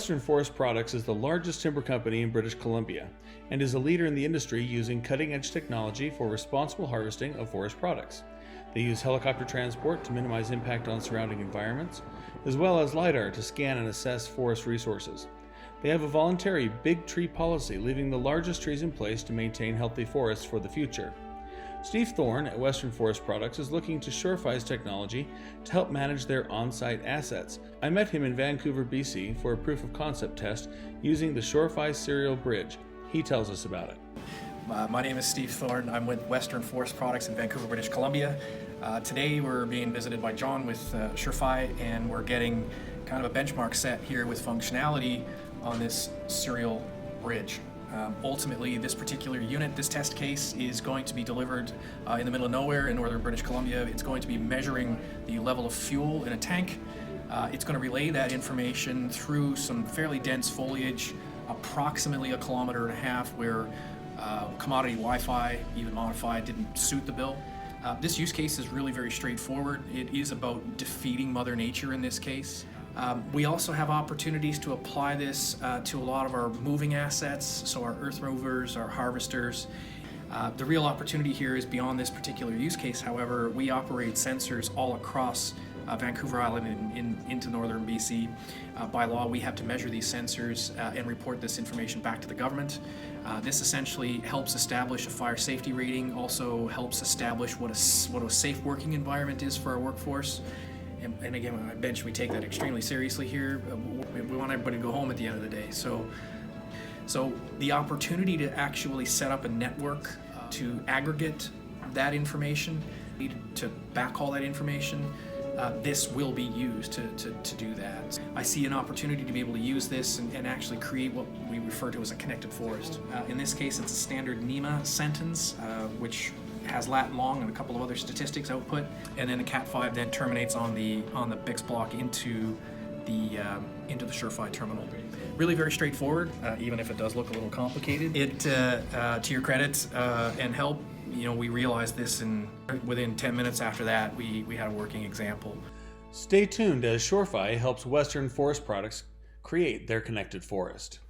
Western Forest Products is the largest timber company in British Columbia and is a leader in the industry using cutting-edge technology for responsible harvesting of forest products. They use helicopter transport to minimize impact on surrounding environments, as well as LiDAR to scan and assess forest resources. They have a voluntary big tree policy, leaving the largest trees in place to maintain healthy forests for the future. Steve Thorne at Western Forest Products is looking to Surefy's technology to help manage their on-site assets. I met him in Vancouver, BC for a proof of concept test using the Surefy Serial Bridge. He tells us about it. My name is Steve Thorne. I'm with Western Forest Products in Vancouver, British Columbia. Today we're being visited by John with Surefy, and we're getting kind of a benchmark set here with functionality on this serial bridge. Ultimately, this particular unit, this test case, is going to be delivered in the middle of nowhere in northern British Columbia. It's going to be measuring the level of fuel in a tank. It's going to relay that information through some fairly dense foliage, approximately 1.5 kilometers where commodity Wi-Fi, even modified, didn't suit the bill. This use case is really very straightforward. It is about defeating Mother Nature in this case. We also have opportunities to apply this to a lot of our moving assets, so our earth movers, our harvesters. The real opportunity here is beyond this particular use case. However, we operate sensors all across Vancouver Island into northern BC. By law, we have to measure these sensors and report this information back to the government. This essentially helps establish a fire safety rating, also helps establish what a safe working environment is for our workforce. And again, on my bench, we take that extremely seriously here. We want everybody to go home at the end of the day. So the opportunity to actually set up a network to aggregate that information, to backhaul that information, this will be used to do that. I see an opportunity to be able to use this and actually create what we refer to as a connected forest. In this case, it's a standard NEMA sentence, which has Latin long and a couple of other statistics output, and then the Cat5 then terminates on the BIX block into the Surefy terminal. Really very straightforward, even if it does look a little complicated. It, to your credit and help, we realized this, and within 10 minutes after that, we had a working example. Stay tuned as Surefy helps Western Forest Products create their connected forest.